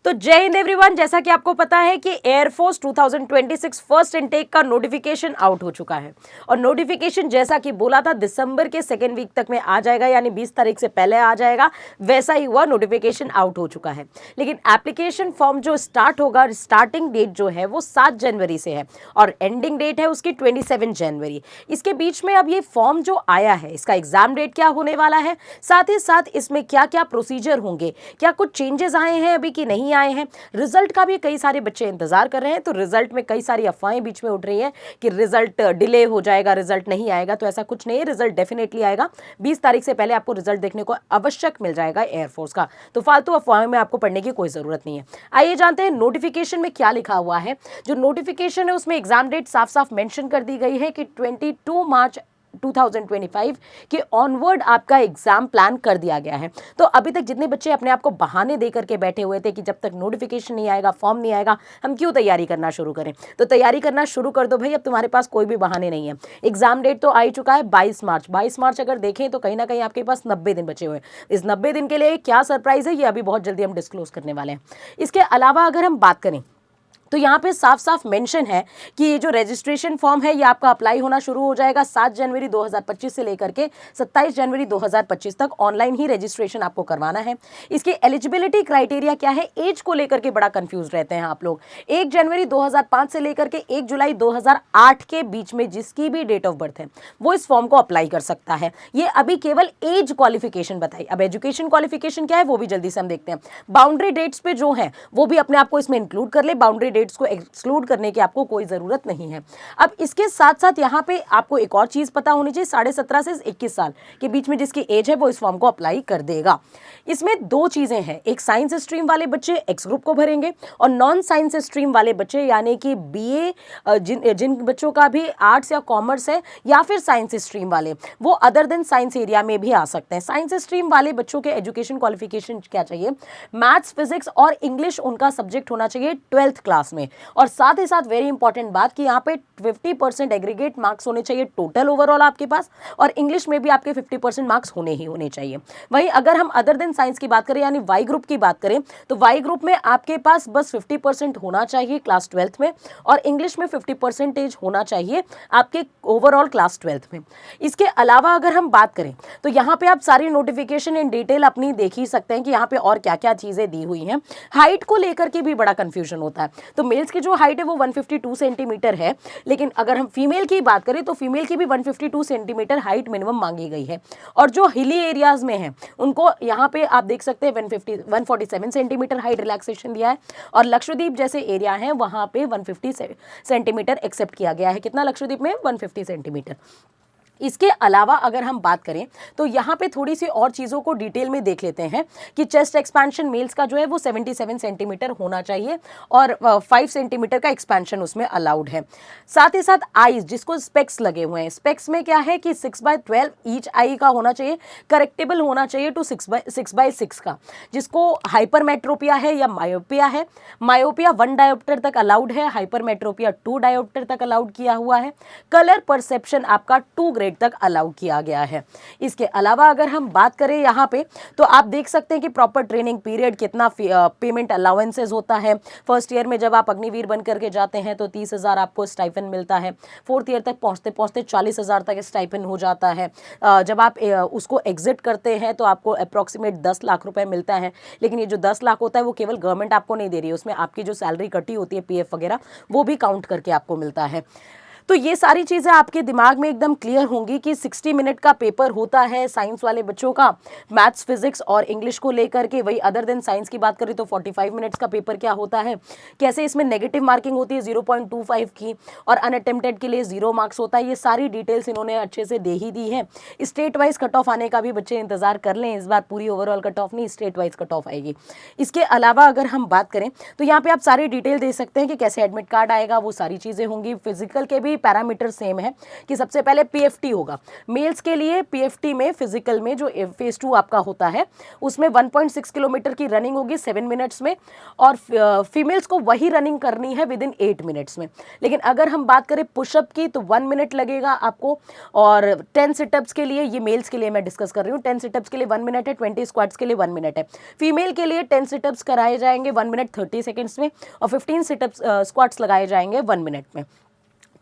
तो जय हिंद एवरीवन। जैसा कि आपको पता है कि एयरफोर्स 2026 फर्स्ट इनटेक का नोटिफिकेशन आउट हो चुका है और नोटिफिकेशन जैसा कि बोला था दिसंबर के सेकेंड वीक तक में आ जाएगा, यानी 20 तारीख से पहले आ जाएगा, वैसा ही हुआ, नोटिफिकेशन आउट हो चुका है। लेकिन एप्लीकेशन फॉर्म जो स्टार्ट होगा, स्टार्टिंग डेट जो है वो 7 जनवरी से है और एंडिंग डेट है उसकी 27 जनवरी। इसके बीच में अब ये फॉर्म जो आया है, इसका एग्जाम डेट क्या होने वाला है, साथ ही साथ इसमें क्या क्या प्रोसीजर होंगे, क्या कुछ चेंजेस आए हैं अभी कि नहीं आए हैं, रिजल्ट का भी कई सारे बच्चे इंतजार कर रहे हैं। तो रिजल्ट में कई सारी अफवाहें बीच में उठ रही हैं कि रिजल्ट डिले हो जाएगा, रिजल्ट नहीं आएगा। तो ऐसा कुछ नहीं है, रिजल्ट डेफिनेटली आएगा। 20 तारीख से पहले आपको रिजल्ट देखने को आवश्यक मिल जाएगा एयरफोर्स का। तो फालतू अफवाहों में आपको पढ़ने की कोई जरूरत नहीं है। आइए जानते हैं नोटिफिकेशन में क्या लिखा हुआ है। जो नोटिफिकेशन है उसमें एग्जाम डेट साफ साफ मेंशन कर दी गई है कि 22 मार्च 2025 के ऑनवर्ड आपका एग्जाम प्लान कर दिया गया है। तो अभी तक जितने बच्चे अपने आप को बहाने दे करके बैठे हुए थे कि जब तक नोटिफिकेशन नहीं आएगा, फॉर्म नहीं आएगा, हम क्यों तैयारी करना शुरू करें, तो तैयारी करना शुरू कर दो भाई। अब तुम्हारे पास कोई भी बहाने नहीं है। एग्जाम डेट तो आ ही चुका है 22 मार्च। 22 मार्च अगर देखें तो कहीं ना कहीं आपके पास 90 दिन बचे हुए हैं। इस 90 दिन के लिए क्या सरप्राइज है, ये अभी बहुत जल्दी हम डिस्क्लोज करने वाले हैं। इसके अलावा अगर हम बात करें तो यहाँ पे साफ साफ मेंशन है कि ये जो रजिस्ट्रेशन फॉर्म है ये आपका अप्लाई होना शुरू हो जाएगा 7 जनवरी 2025 से लेकर के 27 जनवरी 2025 तक। ऑनलाइन ही रजिस्ट्रेशन आपको करवाना है। इसकी एलिजिबिलिटी क्राइटेरिया क्या है, एज को लेकर के बड़ा कंफ्यूज रहते हैं आप लोग। 1 जनवरी 2005 से लेकर के 1 जुलाई 2008 के बीच में जिसकी भी डेट ऑफ बर्थ है वो इस फॉर्म को अप्लाई कर सकता है। ये अभी केवल एज क्वालिफिकेशन बताई। अब एजुकेशन क्वालिफिकेशन क्या है वो भी जल्दी से हम देखते हैं। बाउंड्री डेट्स पे जो है वो भी अपने आप को इसमें इंक्लूड कर ले। बाउंड्री डेट्स को एक्सक्लूड करने की आपको कोई जरूरत नहीं है। अब इसके साथ साथ यहाँ पे आपको एक और चीज पता होनी चाहिए, 17.5 से 21 साल के बीच में जिसकी एज है वो इस फॉर्म को अप्लाई कर देगा। इसमें दो चीजें हैं, एक साइंस स्ट्रीम वाले बच्चे एक्स ग्रुप को भरेंगे और नॉन साइंस स्ट्रीम वाले बच्चे यानी कि बीए जिन बच्चों का भी आर्ट्स या कॉमर्स है या फिर साइंस स्ट्रीम वाले, वो अदर देन साइंस एरिया में भी आ सकते हैं। साइंस स्ट्रीम वाले बच्चों के एजुकेशन क्वालिफिकेशन क्या चाहिए, मैथ्स, फिजिक्स और इंग्लिश उनका सब्जेक्ट होना चाहिए 12th क्लास में। और साथ ही साथ वेरी इंपॉर्टेंट बात कि यहाँ पे 50% एग्रीगेट मार्क्स होने चाहिए टोटल ओवरऑल आपके पास, और इंग्लिश में भी आपके 50% मार्क्स होने ही होने चाहिए। वहीं अगर हम अदर देन साइंस की बात करें यानी वाई ग्रुप की बात करें तो वाई ग्रुप में आपके पास बस 50% होना चाहिए क्लास 12th में और इंग्लिश में 50% होना चाहिए आपके ओवरऑल क्लास 12th में। इसके अलावा अगर हम बात करें तो यहाँ पे आप सारी नोटिफिकेशन इन डिटेल अपनी देख ही सकते हैं कि यहाँ पे और क्या क्या चीजें दी हुई हैं। हाइट को लेकर के भी बड़ा कंफ्यूजन होता है। तो मेल्स की जो हाइट है वो 152 सेंटीमीटर है, लेकिन अगर हम फीमेल की बात करें तो फीमेल की भी 152 सेंटीमीटर हाइट मिनिमम मांगी गई है। और जो हिली एरियाज में है उनको यहाँ पे आप देख सकते हैं 147 सेंटीमीटर हाइट रिलैक्सेशन दिया है और लक्षद्वीप जैसे एरिया है वहां पे 150 सेंटीमीटर एक्सेप्ट किया गया है। कितना लक्षद्वीप में, 150 सेंटीमीटर। इसके अलावा अगर हम बात करें तो यहाँ पे थोड़ी सी और चीज़ों को डिटेल में देख लेते हैं कि चेस्ट एक्सपेंशन मेल्स का जो है वो 77 सेंटीमीटर होना चाहिए और 5 सेंटीमीटर का एक्सपेंशन उसमें अलाउड है। साथ ही साथ आईज जिसको स्पेक्स लगे हुए हैं, स्पेक्स में क्या है कि 6/12 ईच आई का होना चाहिए, करेक्टेबल होना चाहिए टू 6/6 का। जिसको हाइपरमेट्रोपिया है या मायोपिया है, मायोपिया 1 डायोप्टर तक अलाउड है, हाइपरमेट्रोपिया 2 डायोप्टर तक अलाउड किया हुआ है। कलर परसेप्शन आपका 2 ग्रेड तक अलाउ किया गया है। इसके अलावा अगर हम बात करें यहाँ पे तो आप देख सकते हैं कि प्रॉपर ट्रेनिंग पीरियड, कितना पेमेंट अलाउंसेस होता है। फर्स्ट ईयर में जब आप अग्निवीर बन करके जाते हैं तो 30,000 आपको स्टाइपेंड मिलता है। 4th ईयर तक पहुँचते पहुँचते 40,000 तक स्टाइपेंड हो जाता है। जब आप उसको एग्जिट करते हैं तो आपको अप्रॉक्सीमेट 10 लाख रुपए मिलता है। लेकिन ये जो 10 लाख होता है वो केवल गवर्नमेंट आपको नहीं दे रही है, उसमें आपकी जो सैलरी कटी होती है पीएफ वगैरह वो भी काउंट करके आपको मिलता है। तो ये सारी चीज़ें आपके दिमाग में एकदम क्लियर होंगी कि 60 मिनट का पेपर होता है साइंस वाले बच्चों का, मैथ्स, फिजिक्स और इंग्लिश को लेकर के। वही अदर देन साइंस की बात करें तो 45 मिनट्स का पेपर क्या होता है, कैसे इसमें नेगेटिव मार्किंग होती है 0.25 की और अनअटेम्प्टेड के लिए 0 मार्क्स होता है। ये सारी डिटेल्स इन्होंने अच्छे से दे ही दी है। स्टेट वाइज कट ऑफ आने का भी बच्चे इंतजार कर लें, इस बार पूरी ओवरऑल कट ऑफ नहीं, स्टेट वाइज कट ऑफ आएगी। इसके अलावा अगर हम बात करें तो यहाँ पे आप सारी डिटेल दे सकते हैं कि कैसे एडमिट कार्ड आएगा, वो सारी चीज़ें होंगी। फिजिकल के भी भी पैरामीटर सेम है कि सबसे पहले पीएफटी होगा। मेल्स के लिए पीएफटी में फिजिकल में जो फेज 2 आपका होता है उसमें 1.6 किलोमीटर की रनिंग होगी 7 मिनट्स में, और फीमेल्स को वही रनिंग करनी है विद इन 8 मिनट्स में। लेकिन अगर हम बात करें पुशअप की तो 1 मिनट लगेगा आपको, और 10 सिटअप्स के लिए, ये मेल्स के लिए मैं डिस्कस कर रही हूँ, 10 सिटअप्स के लिए 1 मिनट है, 20 स्क्वाट्स के लिए 1 मिनट है। फीमेल के लिए 10 सिटअप्स कराए जाएंगे 1 मिनट 30 सेकेंड्स में, और 15 सिटअप्स स्क्वाट्स लगाए जाएंगे 1 मिनट में।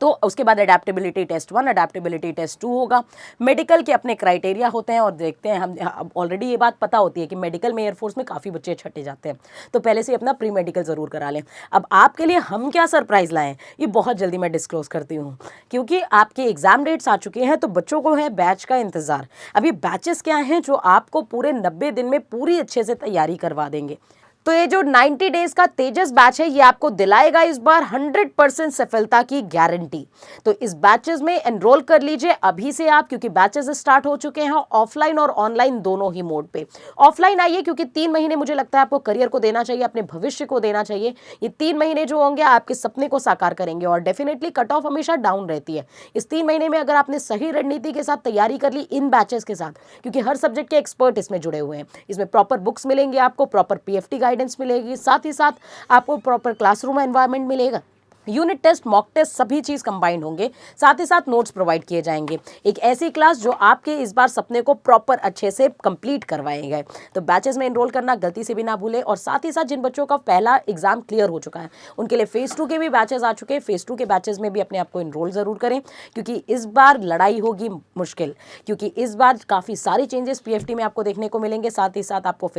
तो उसके बाद अडेप्टेबिलिटी टेस्ट 1, अडेप्टेबिलिटी टेस्ट 2 होगा। मेडिकल के अपने क्राइटेरिया होते हैं, और देखते हैं हम ऑलरेडी ये बात पता होती है कि मेडिकल में एयरफोर्स में काफ़ी बच्चे छटे जाते हैं, तो पहले से अपना प्री मेडिकल ज़रूर करा लें। अब आपके लिए हम क्या सरप्राइज़ लाएं, ये बहुत जल्दी मैं डिस्क्लोज करती हूँ, क्योंकि आपके एग्जाम डेट्स आ चुके हैं, तो बच्चों को है बैच का इंतज़ार। अभी बैचेस क्या हैं जो आपको पूरे 90 दिन में पूरी अच्छे से तैयारी करवा देंगे। तो ये जो 90 डेज का तेजस बैच है, ये आपको दिलाएगा इस बार 100% सफलता की गारंटी। तो इस बैचेस में एनरोल कर लीजिए अभी से आप, क्योंकि बैचेस स्टार्ट हो चुके हैं ऑफलाइन और ऑनलाइन दोनों ही मोड पे। ऑफलाइन आइए, क्योंकि 3 महीने मुझे लगता है आपको करियर को देना चाहिए, अपने भविष्य को देना चाहिए। ये 3 महीने जो होंगे आपके सपने को साकार करेंगे, और डेफिनेटली कट ऑफ हमेशा डाउन रहती है। इस 3 महीने में अगर आपने सही रणनीति के साथ तैयारी कर ली इन बैचेस के साथ, क्योंकि हर सब्जेक्ट के एक्सपर्ट इसमें जुड़े हुए हैं, इसमें प्रॉपर बुक्स मिलेंगे आपको, प्रॉपर पीएफटी गाइडेंस मिलेगी, साथ ही साथ आपको प्रॉपर क्लासरूम एनवायरनमेंट मिलेगा, यूनिट टेस्ट, मॉक टेस्ट सभी चीज़ कंबाइंड होंगे, साथ ही साथ नोट्स प्रोवाइड किए जाएंगे। एक ऐसी क्लास जो आपके इस बार सपने को प्रॉपर अच्छे से कंप्लीट करवाएंगे। तो बैचेस में एनरोल करना गलती से भी ना भूलें, और साथ ही साथ जिन बच्चों का पहला एग्जाम क्लियर हो चुका है उनके लिए फेज़ 2 के भी बैचेस आ चुके हैं। फेज़ 2 के बैचेस में भी अपने आप को एनरोल ज़रूर करें, क्योंकि इस बार लड़ाई होगी मुश्किल, क्योंकि इस बार काफ़ी सारी चेंजेस पीएफटी में आपको देखने को मिलेंगे, साथ ही साथ आपको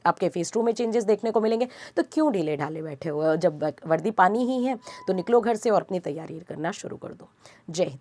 आपके फेज़ 2 में चेंजेस देखने को मिलेंगे। तो क्यों ढीले ढाले बैठे हुए हो, जब वर्दी पानी ही है तो निकलो घर से और अपनी तैयारी करना शुरू कर दो। जय हिंद।